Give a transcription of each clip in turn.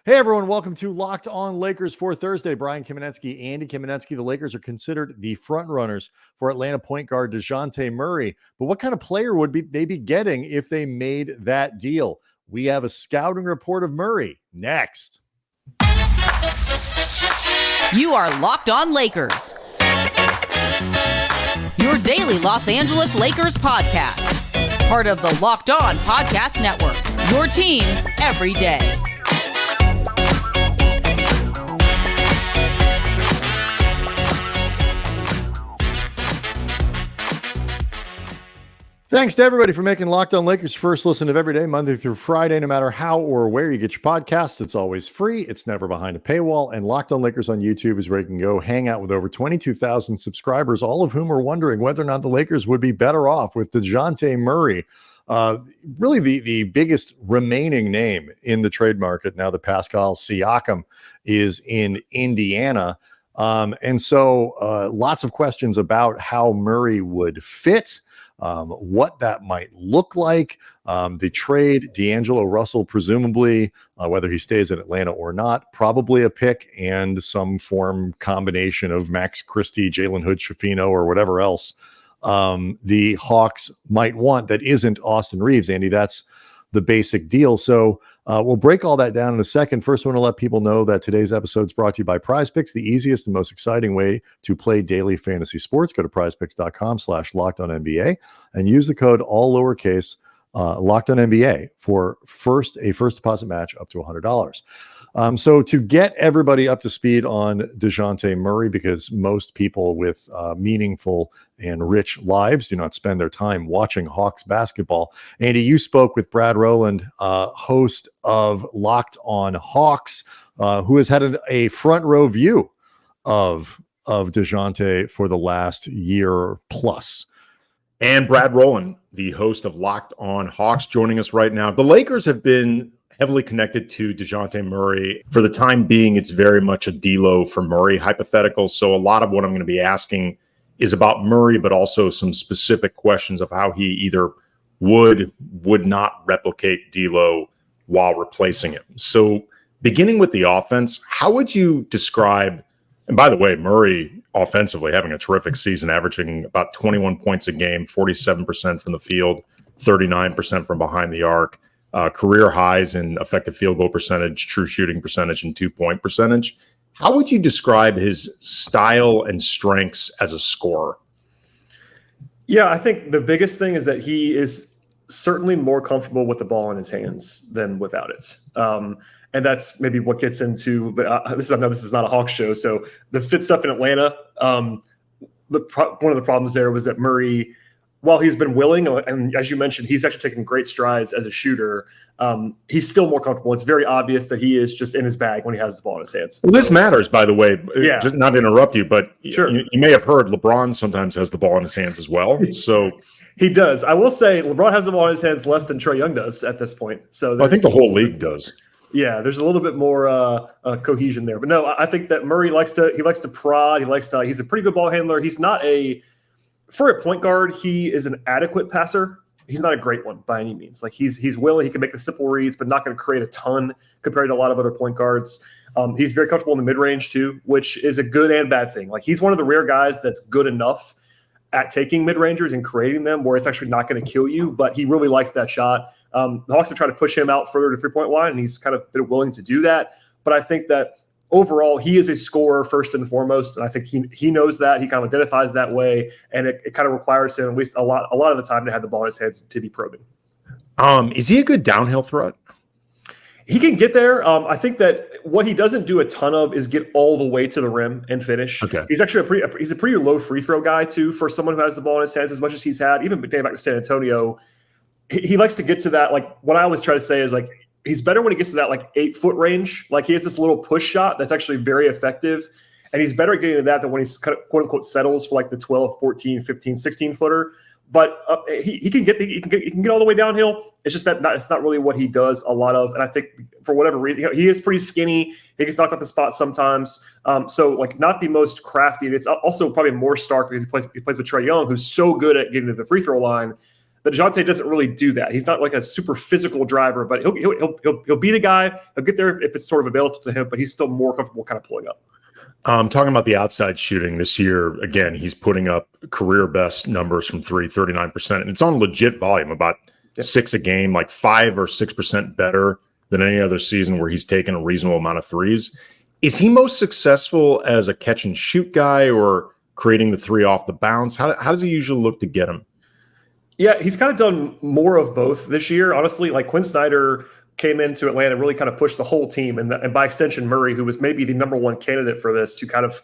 Hey everyone, welcome to Locked On Lakers for Thursday. Brian Kamenetsky, Andy Kamenetsky. The Lakers are considered the frontrunners for Atlanta point guard Dejounte Murray. But what kind of player would they be getting if they made that deal? We have a scouting report of Murray next. You are Locked On Lakers, your daily Los Angeles Lakers podcast. Part of the Locked On Podcast Network, your team every day. Thanks to everybody for making Locked On Lakers first listen of every day, Monday through Friday, no matter how or where you get your podcasts. It's always free. It's never behind a paywall. And Locked On Lakers on YouTube is where you can go hang out with over 22,000 subscribers, all of whom are wondering whether or not the Lakers would be better off with Dejounte Murray. Really the biggest remaining name in the trade market now that Pascal Siakam is in Indiana. And so lots of questions about how Murray would fit. What that might look like, the trade, D'Angelo Russell, presumably, whether he stays in Atlanta or not, probably a pick and some form combination of Max Christie, Jalen Hood-Schifino, or whatever else the Hawks might want that isn't Austin Reeves. Andy, that's the basic deal. So we'll break all that down in a second. First, I want to let people know that today's episode is brought to you by PrizePicks, the easiest and most exciting way to play daily fantasy sports. Go to prizepicks.com/LockedOnNBA and use the code all lowercase LockedOnNBA for a first deposit match up to $100. So to get everybody up to speed on Dejounte Murray, because most people with meaningful and rich lives do not spend their time watching Hawks basketball. Andy, you spoke with Brad Rowland, host of Locked On Hawks, who has had a front row view of Dejounte for the last year plus. And Brad Rowland, the host of Locked On Hawks, joining us right now. The Lakers have been heavily connected to Dejounte Murray. For the time being, it's very much a D'Lo for Murray hypothetical. So a lot of what I'm going to be asking is about Murray, but also some specific questions of how he either would not replicate D'Lo while replacing him. So beginning with the offense, how would you describe, and by the way, Murray offensively having a terrific season, averaging about 21 points a game, 47% from the field, 39% from behind the arc, career highs in effective field goal percentage, true shooting percentage, and 2-point percentage. How would you describe his style and strengths as a scorer? Yeah, I think the biggest thing is that he is certainly more comfortable with the ball in his hands than without it. And that's maybe what gets into, but I know this is not a Hawks show, so the fit stuff in Atlanta, one of the problems there was that Murray, while he's been willing, and as you mentioned, he's actually taken great strides as a shooter, he's still more comfortable. It's very obvious that he is just in his bag when he has the ball in his hands. Well, this matters, by the way. Yeah. Just not to interrupt you, but sure. You may have heard LeBron sometimes has the ball in his hands as well. So he does. I will say LeBron has the ball in his hands less than Trae Young does at this point. So I think the whole league does. Yeah, there's a little bit more cohesion there. But no, I think that Murray likes to prod. He's a pretty good ball handler. He's not for a point guard, he is an adequate passer. He's not a great one by any means. Like he's willing, he can make the simple reads, but not going to create a ton compared to a lot of other point guards. He's very comfortable in the mid-range too, which is a good and bad thing. Like he's one of the rare guys that's good enough at taking mid-rangers and creating them where it's actually not going to kill you, but he really likes that shot. The Hawks have tried to push him out further to three-point line, and he's kind of been willing to do that. But I think that overall, he is a scorer first and foremost, and I think he knows that. He kind of identifies that way, and it kind of requires him at least a lot of the time to have the ball in his hands to be probing. Is he a good downhill threat? He can get there. I think that what he doesn't do a ton of is get all the way to the rim and finish. Okay. He's actually he's a pretty low free throw guy too for someone who has the ball in his hands as much as he's had. Even dating back to San Antonio, he likes to get to that. Like what I always try to say is like he's better when he gets to that like 8-foot range. Like he has this little push shot that's actually very effective, and he's better at getting to that than when he's quote unquote settles for like the 12, 14, 15, 16 footer. But he can get all the way downhill. It's just that it's not really what he does a lot of. And I think for whatever reason, he is pretty skinny. He gets knocked off the spot sometimes. So like not the most crafty. And it's also probably more stark because he plays with Trae Young, who's so good at getting to the free throw line. But Dejounte doesn't really do that. He's not like a super physical driver, but he'll beat a guy. He'll get there if it's sort of available to him, but he's still more comfortable kind of pulling up. Talking about the outside shooting this year, again, he's putting up career best numbers from 39%. And it's on legit volume, about 6 a game, like 5 or 6% better than any other season where he's taken a reasonable amount of threes. Is he most successful as a catch and shoot guy or creating the three off the bounce? How does he usually look to get him? Yeah, he's kind of done more of both this year. Honestly, like Quinn Snyder came into Atlanta and really kind of pushed the whole team, and by extension, Murray, who was maybe the number one candidate for this, to kind of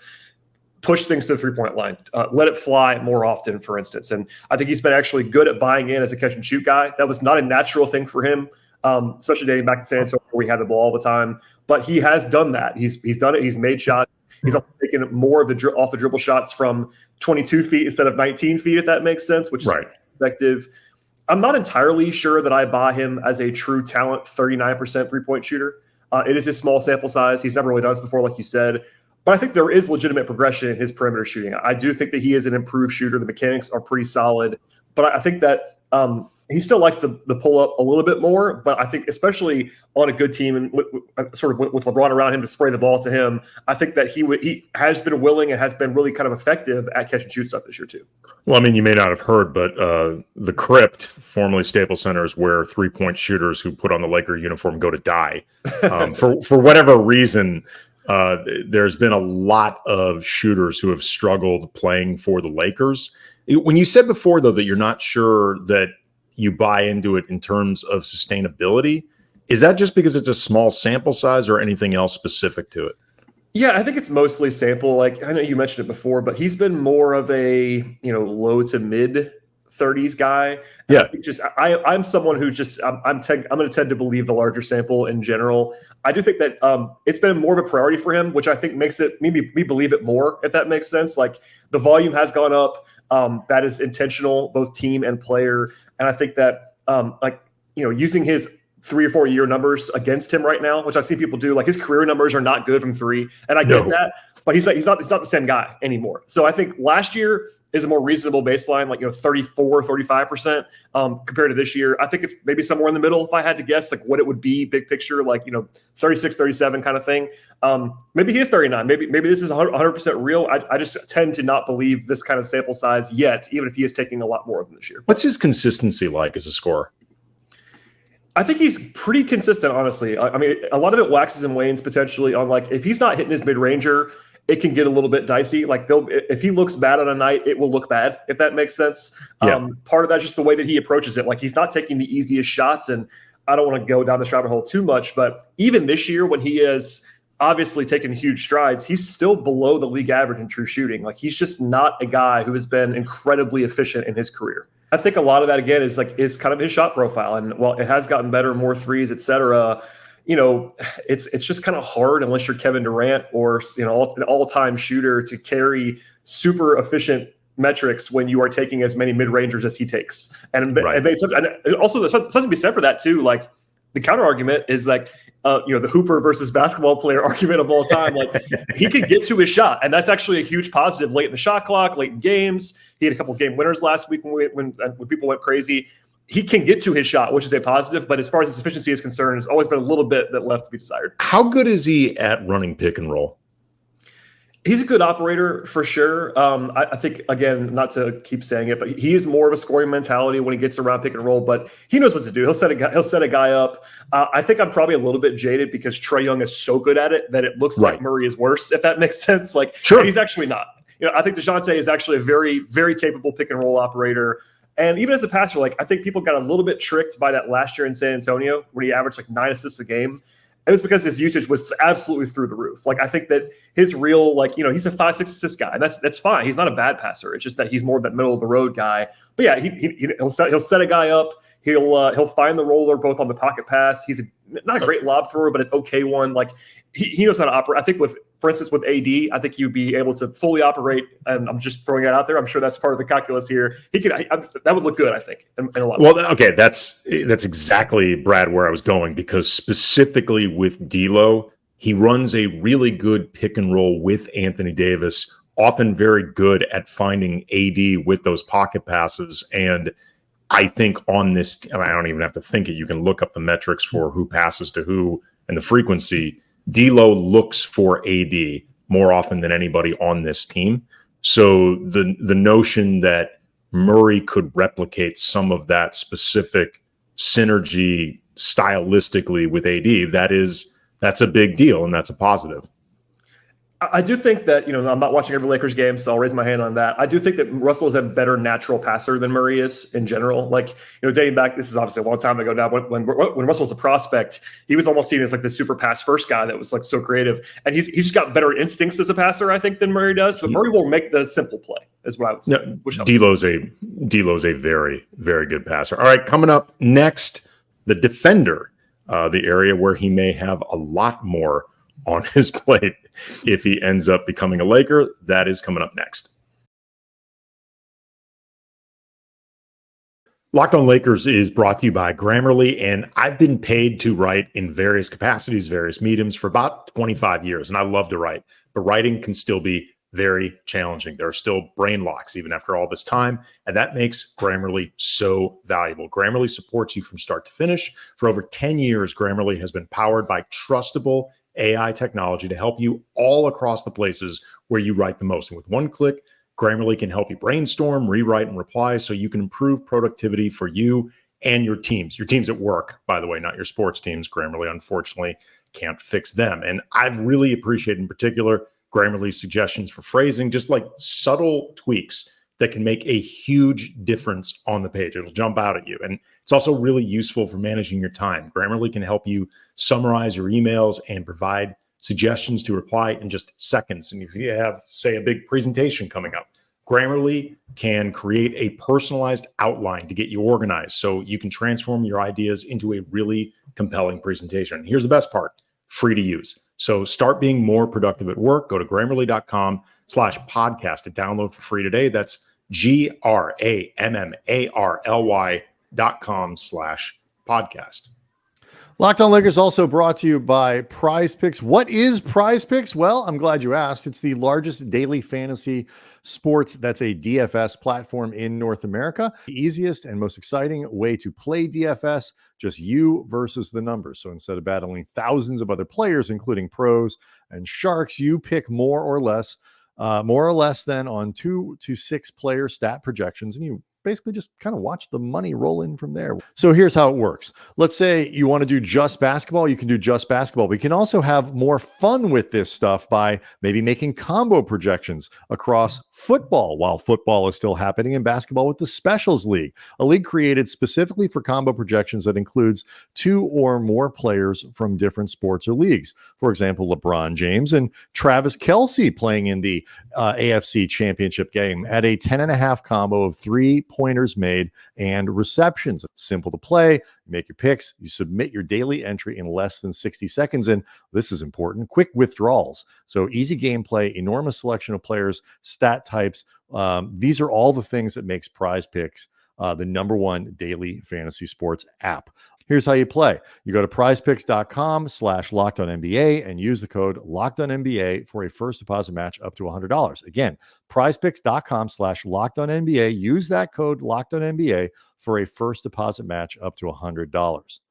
push things to the three-point line, let it fly more often, for instance. And I think he's been actually good at buying in as a catch and shoot guy. That was not a natural thing for him, especially dating back to San Antonio where we had the ball all the time. But he has done that. He's done it. He's made shots. He's also taken more of the off the dribble shots from 22 feet instead of 19 feet, if that makes sense, which is effective. I'm not entirely sure that I buy him as a true talent 39% three-point shooter. It is a small sample size. He's never really done this before, like you said. But I think there is legitimate progression in his perimeter shooting. I do think that he is an improved shooter. The mechanics are pretty solid. But I think that he still likes the pull up a little bit more. But I think especially on a good team and with LeBron around him to spray the ball to him, I think that he has been willing and has been really kind of effective at catch and shoot stuff this year too. Well, I mean, you may not have heard, but the Crypt, formerly Staples Center, is where three-point shooters who put on the Laker uniform go to die. For whatever reason, there's been a lot of shooters who have struggled playing for the Lakers. When you said before, though, that you're not sure that you buy into it in terms of sustainability, is that just because it's a small sample size or anything else specific to it? Yeah, I think it's mostly sample. Like, I know you mentioned it before, but he's been more of a, low to mid 30s guy. Yeah. I'm someone who I'm going to tend to believe the larger sample in general. I do think that it's been more of a priority for him, which I think makes it me believe it more, if that makes sense. Like, the volume has gone up. That is intentional, both team and player. And I think that using his 3 or 4 year numbers against him right now, which I've seen people do, like his career numbers are not good from three. And I get that, but he's not the same guy anymore. So I think last year is a more reasonable baseline, like, 34, 35% compared to this year. I think it's maybe somewhere in the middle, if I had to guess, like what it would be big picture, like, 36, 37 kind of thing. Maybe he is 39. Maybe this is 100% real. I just tend to not believe this kind of sample size yet, even if he is taking a lot more of them this year. What's his consistency like as a scorer? I think he's pretty consistent, honestly. I mean, a lot of it waxes and wanes potentially on, like, if he's not hitting his mid-ranger, it can get a little bit dicey. Like, if he looks bad on a night, it will look bad, if that makes sense. Yeah. Part of that's just the way that he approaches it. Like, he's not taking the easiest shots, and I don't want to go down this rabbit hole too much, but even this year when he is obviously taken huge strides, he's still below the league average in true shooting. Like, he's just not a guy who has been incredibly efficient in his career. I think a lot of that, again, is kind of his shot profile. And while it has gotten better, more threes, et cetera, it's just kind of hard unless you're Kevin Durant or, an all-time shooter to carry super efficient metrics when you are taking as many mid-rangers as he takes. And also there's something to be said for that too. Like, the counter argument is like, the Hooper versus basketball player argument of all time. Like, he could get to his shot, and that's actually a huge positive late in the shot clock, late in games. He had a couple of game winners last week when people went crazy. He can get to his shot, which is a positive. But as far as his efficiency is concerned, there's always been a little bit that left to be desired. How good is he at running pick and roll? He's a good operator for sure. I think, again, not to keep saying it, but he is more of a scoring mentality when he gets around pick and roll, but he knows what to do. He'll set a guy up. I think I'm probably a little bit jaded because Trae Young is so good at it that it looks like Murray is worse, if that makes sense. Like, sure. He's actually not. I think Dejounte is actually a very, very capable pick and roll operator. And even as a passer, like, I think people got a little bit tricked by that last year in San Antonio when he averaged like 9 assists a game. It was because his usage was absolutely through the roof. Like, I think that his real, he's a 5-6 assist guy, and that's fine. He's not a bad passer. It's just that he's more of that middle of the road guy. But yeah, he'll set a guy up. He'll find the roller both on the pocket pass. He's not a great lob thrower, but an okay one. Like, he knows how to operate. I think for instance, with AD, I think you'd be able to fully operate. And I'm just throwing that out there. I'm sure that's part of the calculus here. That would look good, I think, in a lot of ways. Okay, that's exactly, Brad, where I was going, because specifically with D'Lo, he runs a really good pick and roll with Anthony Davis, often very good at finding AD with those pocket passes. And I think on this, and I don't even have to think it, you can look up the metrics for who passes to who and the frequency. D'Lo looks for AD more often than anybody on this team. So the notion that Murray could replicate some of that specific synergy stylistically with AD, that's a big deal, and that's a positive. I do think that, I'm not watching every Lakers game, so I'll raise my hand on that. I do think that Russell is a better natural passer than Murray is in general. Like, dating back, this is obviously a long time ago now, when Russell was a prospect, he was almost seen as like the super pass first guy that was like so creative. And he's just got better instincts as a passer, I think, than Murray does. But Murray will make the simple play, is what I would say. No, D'Lo's a very, very good passer. All right, coming up next, the defender, the area where he may have a lot more on his plate if he ends up becoming a Laker. That is coming up next. Locked on Lakers is brought to you by Grammarly, and I've been paid to write in various capacities, various mediums for about 25 years, and I love to write, but writing can still be very challenging. There are still brain locks even after all this time, and that makes Grammarly so valuable. Grammarly supports you from start to finish. For over 10 years, Grammarly has been powered by trustable AI technology to help you all across the places where you write the most. And with one click, Grammarly can help you brainstorm, rewrite, and reply so you can improve productivity for you and your teams. Your teams at work, by the way, not your sports teams. Grammarly, unfortunately, can't fix them. And I've really appreciated, in particular, Grammarly's suggestions for phrasing, just like subtle tweaks that can make a huge difference on the page. It'll jump out at you. And it's also really useful for managing your time. Grammarly can help you summarize your emails and provide suggestions to reply in just seconds. And if you have, say, a big presentation coming up, Grammarly can create a personalized outline to get you organized so you can transform your ideas into a really compelling presentation. Here's the best part: free to use. So start being more productive at work. Go to Grammarly.com/podcast to download for free today. That's GRAMMARLY.com/podcast. Locked on Lakers also brought to you by Prize Picks. What is Prize Picks? Well, I'm glad you asked. It's the largest daily fantasy sports that's a DFS platform in North America. The easiest and most exciting way to play DFS, just you versus the numbers. So instead of battling thousands of other players, including pros and sharks, you pick more or less than on 2 to 6 player stat projections, and you basically just kind of watch the money roll in from there. So here's how it works. Let's say you want to do just basketball. You can do just basketball. We can also have more fun with this stuff by maybe making combo projections across football while football is still happening, in basketball with the Specials League, a league created specifically for combo projections that includes 2 or more players from different sports or leagues. For example, LeBron James and Travis Kelce playing in the AFC Championship game at a 10.5 combo of 3-pointers made and receptions. It's simple to play. You make your picks. You submit your daily entry in less than 60 seconds. And this is important: quick withdrawals. So easy gameplay, enormous selection of players, stat types. These are all the things that makes Prize Picks the #1 daily fantasy sports app. Here's how you play. You go to prizepicks.com/LockedOnNBA and use the code LockedOnNBA for a first deposit match up to $100. Again, prizepicks.com/LockedOnNBA. Use that code LockedOnNBA for a first deposit match up to $100.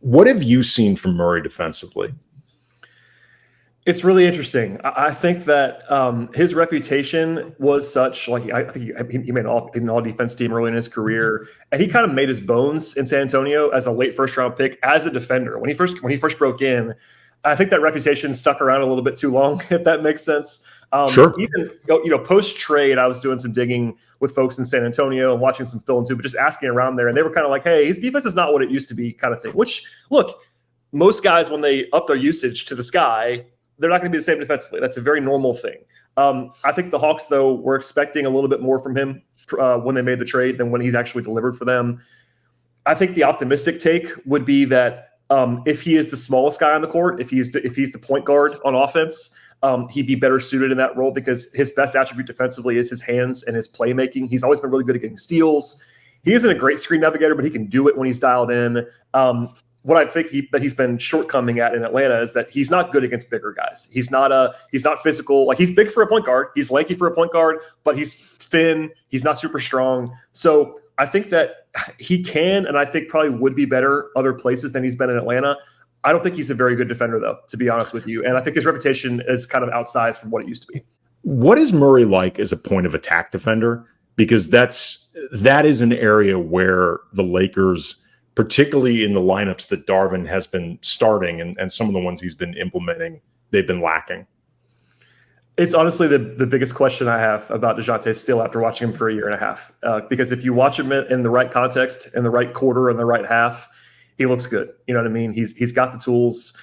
What have you seen from Murray defensively? It's really interesting. I think that his reputation was such, like, I think he made an all defense team early in his career, and he kind of made his bones in San Antonio as a late first round pick as a defender. When he first broke in, I think that reputation stuck around a little bit too long, if that makes sense. Sure. Even post trade, I was doing some digging with folks in San Antonio and watching some film too, but just asking around there, and they were kind of like, "Hey, his defense is not what it used to be," kind of thing. Which, look, most guys, when they up their usage to the sky, they're not going to be the same defensively. That's a very normal thing. I think the Hawks, though, were expecting a little bit more from him when they made the trade than when he's actually delivered for them. I think the optimistic take would be that if he is the smallest guy on the court, if he's the point guard on offense, he'd be better suited in that role because his best attribute defensively is his hands and his playmaking. He's always been really good at getting steals. He isn't a great screen navigator, but he can do it when he's dialed in. what I think that he's been shortcoming at in Atlanta is that he's not good against bigger guys. He's not physical. Like, he's big for a point guard. He's lanky for a point guard, but he's thin. He's not super strong. So I think that he can, and I think probably would be better other places than he's been in Atlanta. I don't think he's a very good defender, though, to be honest with you. And I think his reputation is kind of outsized from what it used to be. What is Murray like as a point of attack defender? Because that is an area where the Lakers, particularly in the lineups that Darvin has been starting and some of the ones he's been implementing, they've been lacking. It's honestly the biggest question I have about Dejounte still after watching him for a year and a half. Because if you watch him in the right context, in the right quarter, in the right half, he looks good. You know what I mean? He's got the tools.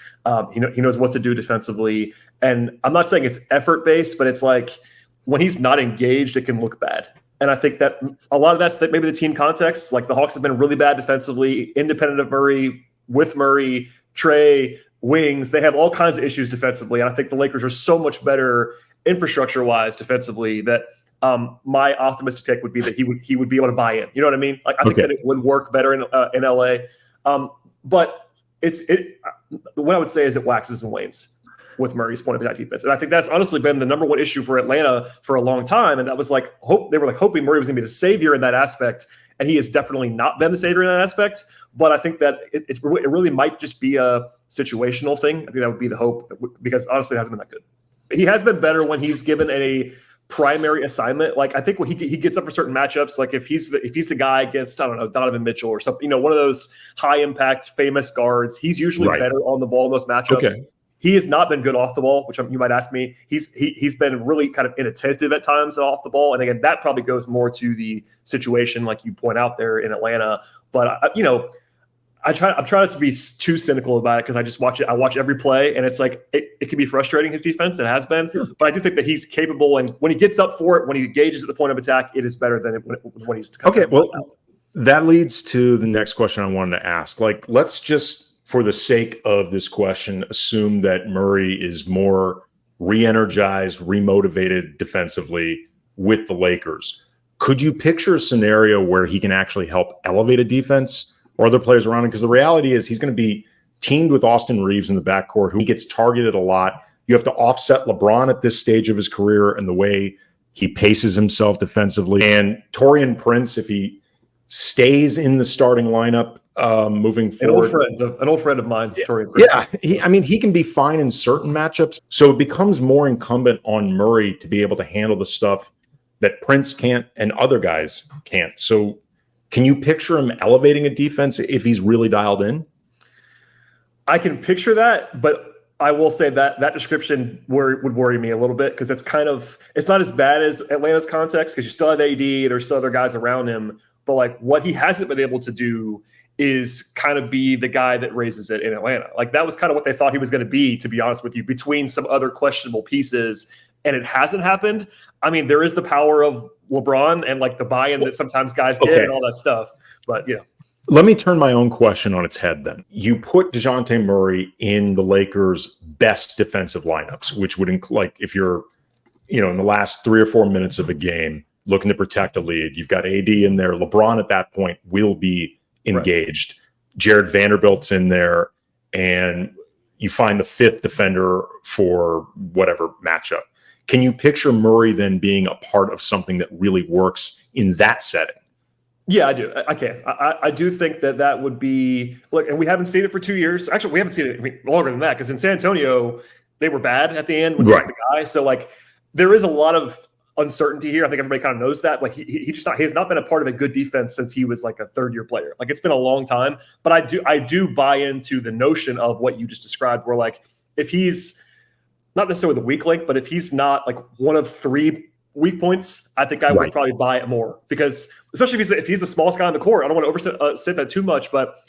He knows what to do defensively. And I'm not saying it's effort-based, but it's like when he's not engaged, it can look bad. And I think that a lot of that's maybe the team context. Like, the Hawks have been really bad defensively, independent of Murray, with Murray, Trey, wings. They have all kinds of issues defensively. And I think the Lakers are so much better infrastructure-wise defensively that my optimistic take would be that he would be able to buy in. You know what I mean? Like, I think that it would work better in LA. But what I would say is it waxes and wanes with Murray's point of attack defense. And I think that's honestly been the number one issue for Atlanta for a long time. And that was like, they were like hoping Murray was going to be the savior in that aspect. And he has definitely not been the savior in that aspect. But I think that it really might just be a situational thing. I think that would be the hope, because honestly, it hasn't been that good. He has been better when he's given a primary assignment. Like, I think when he gets up for certain matchups, like if he's the guy against, I don't know, Donovan Mitchell or something, one of those high impact famous guards, he's usually better on the ball in those matchups. Okay. He has not been good off the ball, which you might ask me. He's been really kind of inattentive at times off the ball. And again, that probably goes more to the situation, like you point out there in Atlanta. But I'm trying not to be too cynical about it, because I just watch it. I watch every play, and it's like it can be frustrating, his defense. It has been, but I do think that he's capable, and when he gets up for it, when he engages at the point of attack, it is better than when he's okay. Well, that leads to the next question I wanted to ask. Like, let's just, for the sake of this question, assume that Murray is more re-energized, remotivated defensively with the Lakers. Could you picture a scenario where he can actually help elevate a defense or other players around him? Because the reality is he's going to be teamed with Austin Reeves in the backcourt, who gets targeted a lot. You have to offset LeBron at this stage of his career and the way he paces himself defensively. And Taurean Prince, if he stays in the starting lineup moving forward. An old friend of mine, Taurean Prince. Yeah, he can be fine in certain matchups. So it becomes more incumbent on Murray to be able to handle the stuff that Prince can't and other guys can't. So can you picture him elevating a defense if he's really dialed in? I can picture that, but I will say that description would worry me a little bit, because it's not as bad as Atlanta's context, because you still have AD, there's still other guys around him. But like, what he hasn't been able to do is kind of be the guy that raises it in Atlanta. Like, that was kind of what they thought he was going to be, to be honest with you, between some other questionable pieces, and it hasn't happened. I mean, there is the power of LeBron and like the buy-in that sometimes guys get and all that stuff. But let me turn my own question on its head then. You put Dejounte Murray in the Lakers' best defensive lineups, which would include, like, if you're, in the last 3 or 4 minutes of a game looking to protect a lead, you've got AD in there. LeBron at that point will be engaged. Right. Jared Vanderbilt's in there, and you find the fifth defender for whatever matchup. Can you picture Murray then being a part of something that really works in that setting? Yeah, I do. I can. I do think that would be, look, and we haven't seen it for 2 years. Actually, we haven't seen it longer than that, because in San Antonio, they were bad at the end when he was the guy. So like, there is a lot of uncertainty here. I think everybody kind of knows that. Like, he has not been a part of a good defense since he was like a third-year player. Like, it's been a long time. But I do buy into the notion of what you just described, where like, if he's not necessarily the weak link, but if he's not like one of 3 weak points, I think I would probably buy it more, because especially if he's the smallest guy on the court. I don't want to overstate that too much, but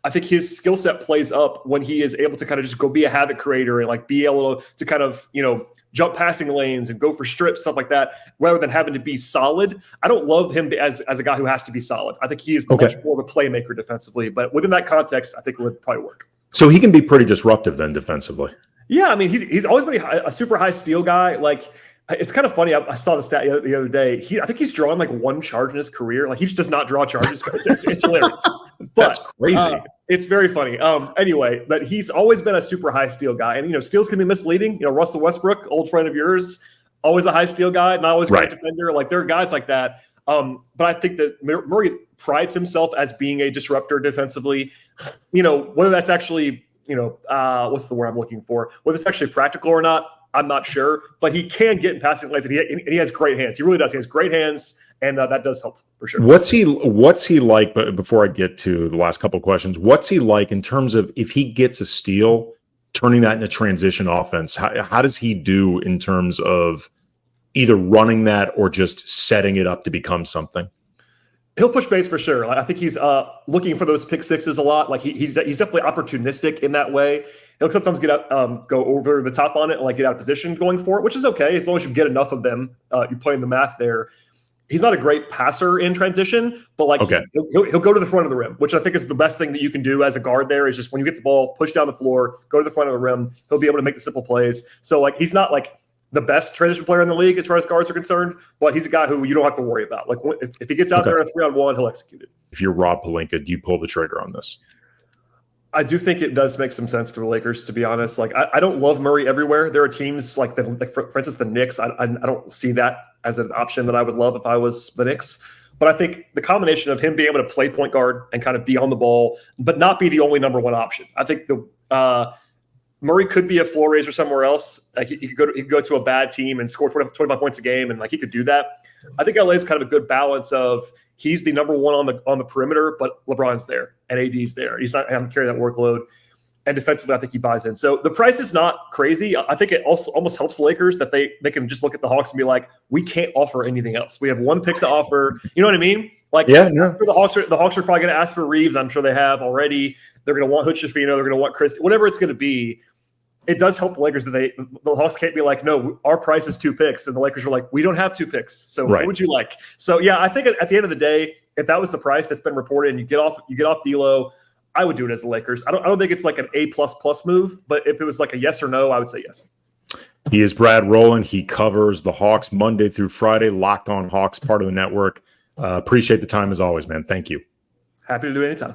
I think his skill set plays up when he is able to kind of just go be a havoc creator and like be able to kind of, jump passing lanes and go for strips, stuff like that, rather than having to be solid. I don't love him as a guy who has to be solid. I think he is much more of a playmaker defensively, but within that context, I think it would probably work. So he can be pretty disruptive then defensively. Yeah, I mean, he's always been a super high steal guy. Like, It's kind of funny. I saw the stat the other day. I think he's drawn like one charge in his career. Like he just does not draw charges. It's hilarious. But, That's crazy. It's very funny. Anyway, but he's always been a super high steal guy. And, steals can be misleading. Russell Westbrook, old friend of yours, always a high steal guy, not always a great defender. Like there are guys like that. But I think that Murray prides himself as being a disruptor defensively. Whether that's actually, what's the word I'm looking for? Whether it's actually practical or not, I'm not sure. But he can get in passing lanes, and he has great hands. He really does. He has great hands, and that does help for sure. What's he like? But before I get to the last couple of questions, what's he like in terms of if he gets a steal, turning that into transition offense? How does he do in terms of either running that or just setting it up to become something? He'll push base for sure. I think he's looking for those pick sixes a lot. Like he's definitely opportunistic in that way. He'll sometimes get out, go over the top on it, and get out of position going for it, which is okay as long as you get enough of them. You're playing the math there. He's not a great passer in transition, but he'll go to the front of the rim, which I think is the best thing that you can do as a guard. There is just when you get the ball, push down the floor, go to the front of the rim. He'll be able to make the simple plays. So he's not the best transition player in the league as far as guards are concerned, but he's a guy who you don't have to worry about. If he gets out there in a 3-on-1, he'll execute it. If you're Rob Pelinka, do you pull the trigger on this? I do think it does make some sense for the Lakers, to be honest. I don't love Murray everywhere. There are teams for instance, the Knicks. I don't see that as an option that I would love if I was the Knicks. But I think the combination of him being able to play point guard and kind of be on the ball, but not be the only number one option. I think Murray could be a floor raiser somewhere else. He could go to a bad team and score 25 points a game, and he could do that. I think LA is kind of a good balance of he's the number one on the perimeter, but LeBron's there and AD's there. He's not having to carry that workload. And defensively, I think he buys in. So the price is not crazy. I think it also almost helps the Lakers that they can just look at the Hawks and be like, we can't offer anything else. We have one pick to offer. You know what I mean? The Hawks are probably going to ask for Reeves. I'm sure they have already. They're going to want Hood-Schifino. They're going to want Chris. Whatever it's going to be. It does help the Lakers that the Hawks can't be like, no, our price is 2 picks. And the Lakers were like, we don't have 2 picks. So what would you like? So, yeah, I think at the end of the day, if that was the price that's been reported and you get off D'Lo, I would do it as the Lakers. I don't think it's like an A++ move, but if it was like a yes or no, I would say yes. He is Brad Rowland. He covers the Hawks Monday through Friday, Locked On Hawks, part of the network. Appreciate the time as always, man. Thank you. Happy to do it anytime.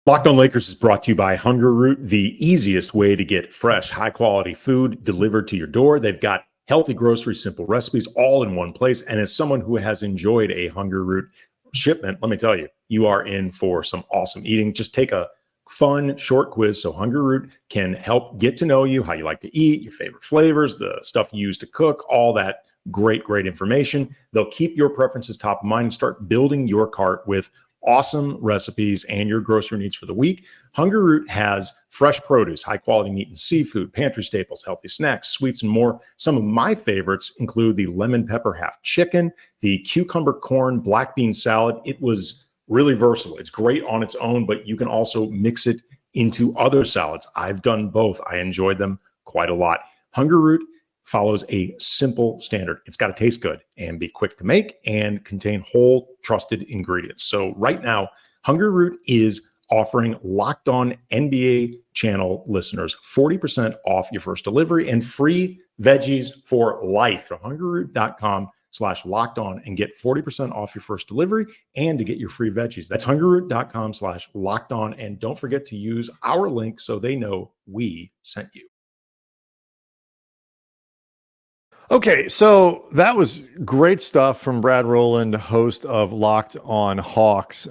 Locked On Lakers is brought to you by Hunger Root, the easiest way to get fresh, high-quality food delivered to your door. They've got healthy groceries, simple recipes, all in one place. And as someone who has enjoyed a Hunger Root shipment, let me tell you, you are in for some awesome eating. Just take a fun, short quiz so Hunger Root can help get to know you, how you like to eat, your favorite flavors, the stuff you use to cook, all that great information. They'll keep your preferences top of mind and start building your cart with awesome recipes and your grocery needs for the week. Hunger Root has fresh produce, high quality meat and seafood, pantry staples, healthy snacks, sweets, and more. Some of my favorites include the lemon pepper half chicken, the cucumber corn black bean salad. It was really versatile. It's great on its own, but you can also mix it into other salads. I've done both. I enjoyed them quite a lot. Hunger Root follows a simple standard. It's got to taste good and be quick to make and contain whole, trusted ingredients. So right now, Hunger Root is offering Locked On NBA channel listeners 40% off your first delivery and free veggies for life. So hungerroot.com/lockedon and get 40% off your first delivery and to get your free veggies. That's hungerroot.com/lockedon. And don't forget to use our link so they know we sent you. Okay, so that was great stuff from Brad Rowland, host of Locked On Hawks.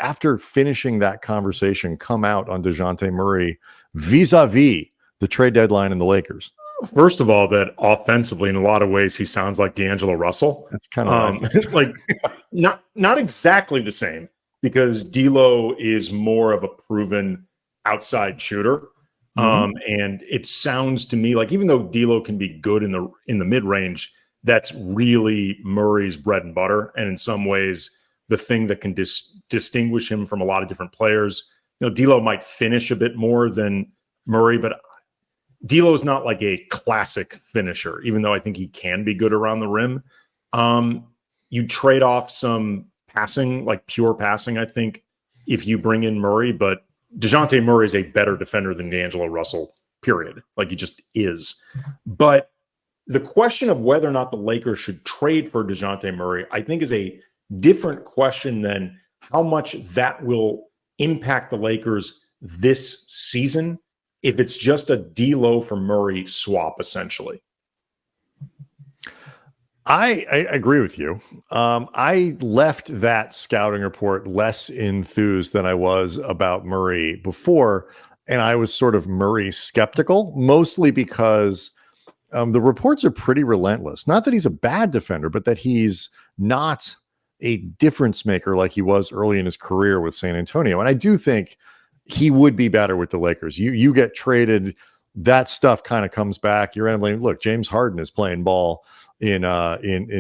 After finishing that conversation, come out on Dejounte Murray vis-a-vis the trade deadline in the Lakers. First of all, that offensively, in a lot of ways, he sounds like D'Angelo Russell. That's kind of like not exactly the same, because D'Lo is more of a proven outside shooter. And it sounds to me like, even though D'Lo can be good in the mid range, that's really Murray's bread and butter. And in some ways, the thing that can distinguish him from a lot of different players. D'Lo might finish a bit more than Murray, but D'Lo is not like a classic finisher, even though I think he can be good around the rim. You trade off some passing, like pure passing, I think, if you bring in Murray, but Dejounte Murray is a better defender than D'Angelo Russell period. Like he just is. But the question of whether or not the Lakers should trade for Dejounte Murray, I think, is a different question than how much that will impact the Lakers this season if it's just a D'Lo for Murray swap, essentially. I agree with you. I left that scouting report less enthused than I was about Murray before, and I was sort of Murray skeptical, mostly because the reports are pretty relentless. Not that he's a bad defender, but that he's not a difference maker like he was early in his career with San Antonio. And I do think he would be better with the Lakers. You get traded, that stuff kind of comes back. You're randomly, look, James Harden is playing ball in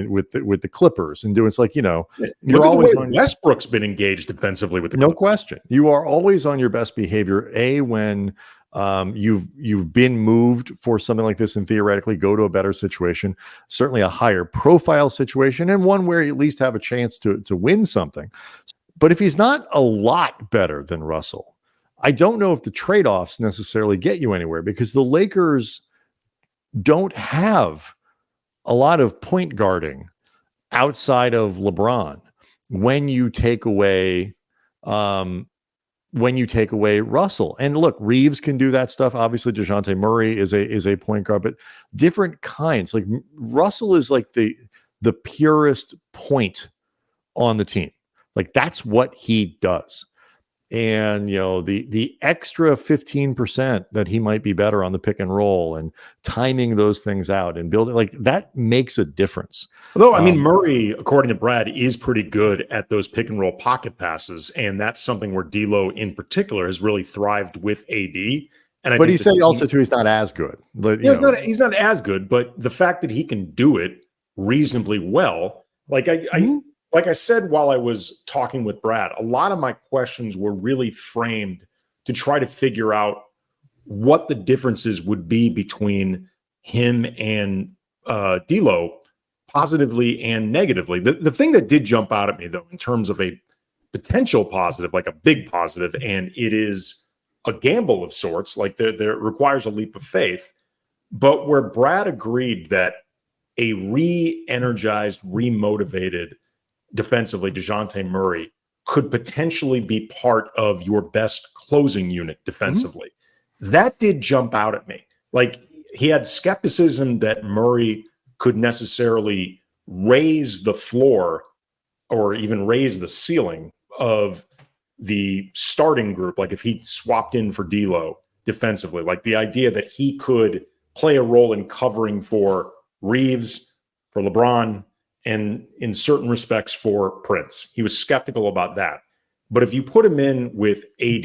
with the Clippers and doing, it's like, you're always on. Westbrook's been engaged defensively with the no Clippers. question. You are always on your best behavior. When you've been moved for something like this and theoretically go to a better situation, certainly a higher profile situation, and one where you at least have a chance to win something. But if he's not a lot better than Russell, I don't know if the trade-offs necessarily get you anywhere, because the Lakers don't have a lot of point guarding outside of LeBron when you take away Russell. And look, Reeves can do that stuff. Obviously, Dejounte Murray is a point guard, but different kinds. Like Russell is like the purest point on the team. Like that's what he does. And the extra 15% that he might be better on the pick and roll and timing those things out and building, like that makes a difference. Although, I mean, Murray, according to Brad, is pretty good at those pick and roll pocket passes, and that's something where D'Lo in particular has really thrived with AD. But he said also too, he's not as good. But he's not as good. But the fact that he can do it reasonably well, like I said while I was talking with Brad, a lot of my questions were really framed to try to figure out what the differences would be between him and D'Lo, positively and negatively. The thing that did jump out at me, though, in terms of a potential positive, like a big positive, and it is a gamble of sorts, like there requires a leap of faith, but where Brad agreed that a re-energized, re-motivated defensively, Dejounte Murray could potentially be part of your best closing unit defensively. Mm-hmm. That did jump out at me. Like he had skepticism that Murray could necessarily raise the floor or even raise the ceiling of the starting group. Like if he swapped in for D'Lo defensively, like the idea that he could play a role in covering for Reeves, for LeBron, and in certain respects for Prince. He was skeptical about that. But if you put him in with AD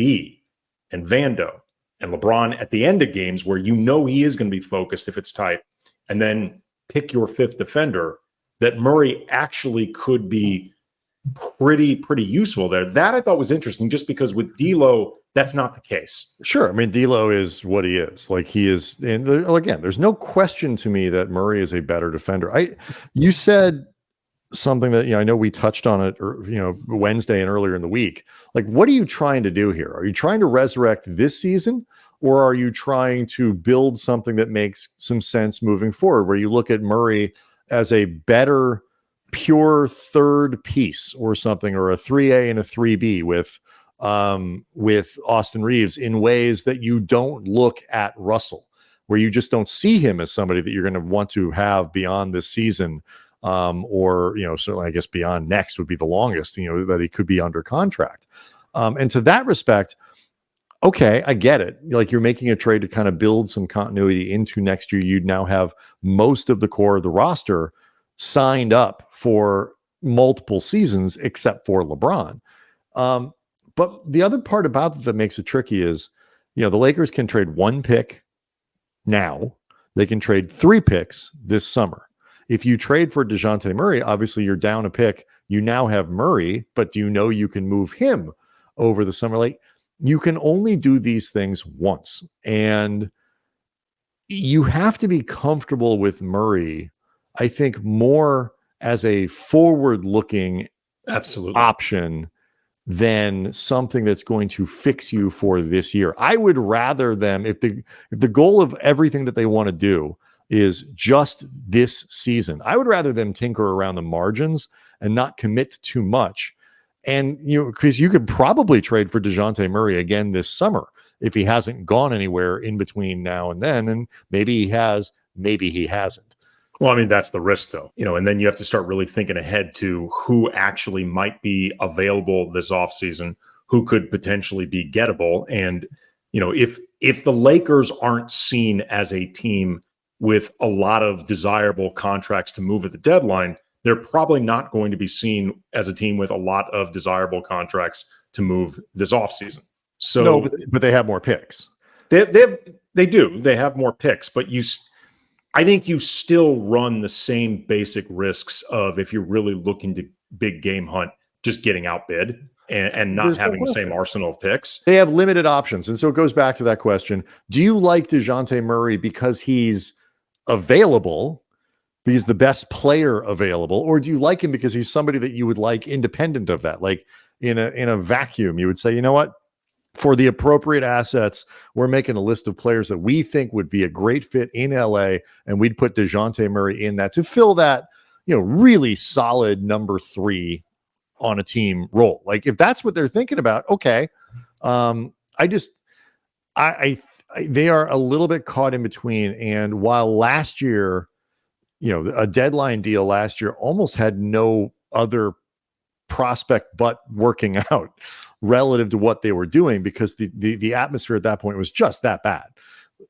and Vando and LeBron at the end of games where he is going to be focused if it's tight, and then pick your fifth defender, that Murray actually could be pretty useful there. That I thought was interesting, just because with D'Lo, that's not the case. Sure. I mean, D'Lo is what he is. Like he is, and again, there's no question to me that Murray is a better defender. You said something that, I know we touched on it, Wednesday and earlier in the week. Like, what are you trying to do here? Are you trying to resurrect this season, or are you trying to build something that makes some sense moving forward, where you look at Murray as a better pure third piece or something, or a 3A and a 3B with Austin Reeves in ways that you don't look at Russell, where you just don't see him as somebody that you're going to want to have beyond this season, or certainly I guess beyond next would be the longest, that he could be under contract. And to that respect, okay, I get it. Like you're making a trade to kind of build some continuity into next year. You'd now have most of the core of the roster signed up for multiple seasons, except for LeBron. But the other part about that makes it tricky is, the Lakers can trade one pick now. They can trade 3 picks this summer. If you trade for Dejounte Murray, obviously you're down a pick. You now have Murray, but do you can move him over the summer? Like you can only do these things once. And you have to be comfortable with Murray, I think, more as a forward-looking absolutely option than something that's going to fix you for this year. I would rather them, if the goal of everything that they want to do is just this season, I would rather them tinker around the margins and not commit too much. And, because you could probably trade for Dejounte Murray again this summer if he hasn't gone anywhere in between now and then. And maybe he has, maybe he hasn't. Well, I mean, that's the risk, though, and then you have to start really thinking ahead to who actually might be available this offseason, who could potentially be gettable. And, if the Lakers aren't seen as a team with a lot of desirable contracts to move at the deadline, they're probably not going to be seen as a team with a lot of desirable contracts to move this offseason. So, no, but they have more picks. They do. They have more picks, but I think you still run the same basic risks of, if you're really looking to big game hunt, just getting outbid and not having the same arsenal of picks. They have limited options. And so it goes back to that question. Do you like Dejounte Murray because he's available, because the best player available, or do you like him because he's somebody that you would like independent of that? Like in a vacuum, you would say, you know what? For the appropriate assets, we're making a list of players that we think would be a great fit in LA, and we'd put Dejounte Murray in that to fill that, really solid number 3 on a team role. Like, if that's what they're thinking about, okay. They are a little bit caught in between. And while last year, a deadline deal last year almost had no other prospect but working out relative to what they were doing, because the atmosphere at that point was just that bad.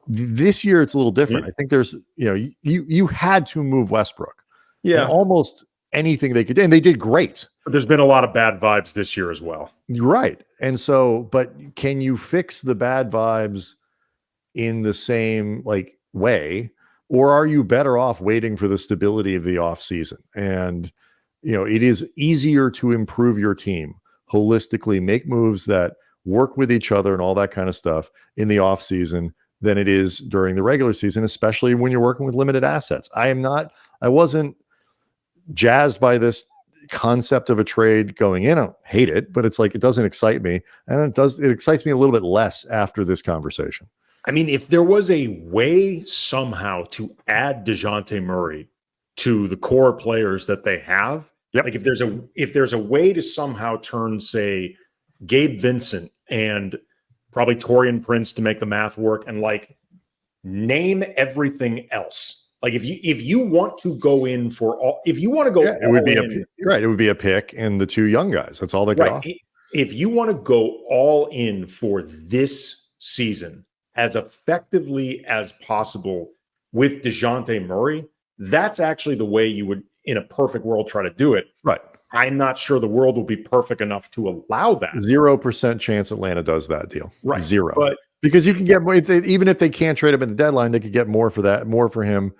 This year it's a little different. I think there's, you had to move Westbrook. Yeah, almost anything they could do, and they did great. But there's been a lot of bad vibes this year as well. Right. And so, but can you fix the bad vibes in the same way, or are you better off waiting for the stability of the off season? And it is easier to improve your team holistically, make moves that work with each other and all that kind of stuff in the off season than it is during the regular season, especially when you're working with limited assets. I wasn't jazzed by this concept of a trade going in. I don't hate it, but it's like, it doesn't excite me. And it excites me a little bit less after this conversation. I mean, if there was a way somehow to add Dejounte Murray to the core players that they have, like if there's a way to somehow turn, say, Gabe Vincent and probably Taurean Prince to make the math work, and name everything else. Like if you want to go in for all, if you want to go, it would be it would be a pick and the 2 young guys. That's all they got. If you want to go all in for this season as effectively as possible with Dejounte Murray, that's actually the way you would, in a perfect world, try to do it. Right. I'm not sure the world will be perfect enough to allow that. 0% chance Atlanta does that deal. Right. 0. But because you can get more, even if they can't trade him at the deadline, they could get more for him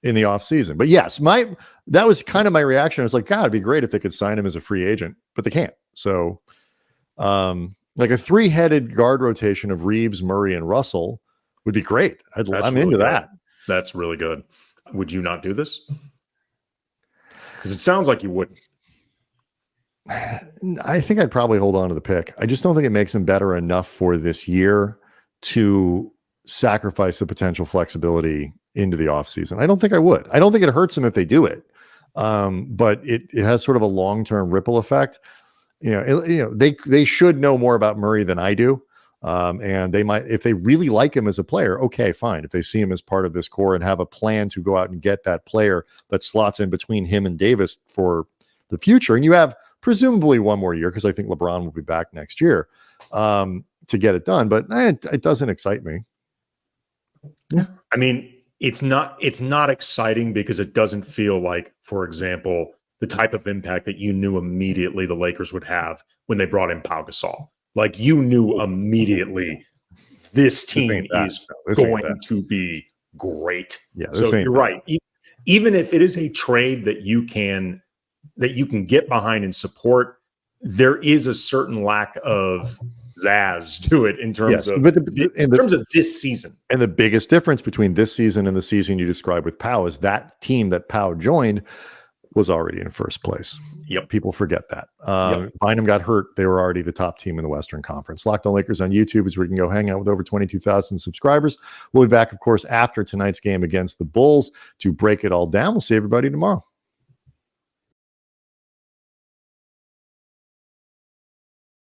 in the offseason. But yes, that was kind of my reaction. I was like, God, it'd be great if they could sign him as a free agent, but they can't. So like a 3-headed guard rotation of Reeves, Murray, and Russell would be great. I'm into that. That's really good. Would you not do this? Because it sounds like you wouldn't. I think I'd probably hold on to the pick. I just don't think it makes him better enough for this year to sacrifice the potential flexibility into the offseason. I don't think I would. I don't think it hurts them if they do it. But it has sort of a long-term ripple effect. They should know more about Murray than I do. And they might, if they really like him as a player, okay, fine. If they see him as part of this core and have a plan to go out and get that player that slots in between him and Davis for the future, and you have presumably one more year, because I think LeBron will be back next year to get it done. But it doesn't excite me. Yeah, I mean, it's not exciting because it doesn't feel like, for example, the type of impact that you knew immediately the Lakers would have when they brought in Pau Gasol. Like, you knew immediately this team is going to be great. Yeah, so you're right. Even if it is a trade that you can get behind and support, there is a certain lack of zazz to it in terms of this season. And the biggest difference between this season and the season you described with Pau is that team that Pau joined was already in first place. Yep. People forget that. Bynum got hurt. They were already the top team in the Western Conference. Locked On Lakers on YouTube is where you can go hang out with over 22,000 subscribers. We'll be back, of course, after tonight's game against the Bulls to break it all down. We'll see everybody tomorrow.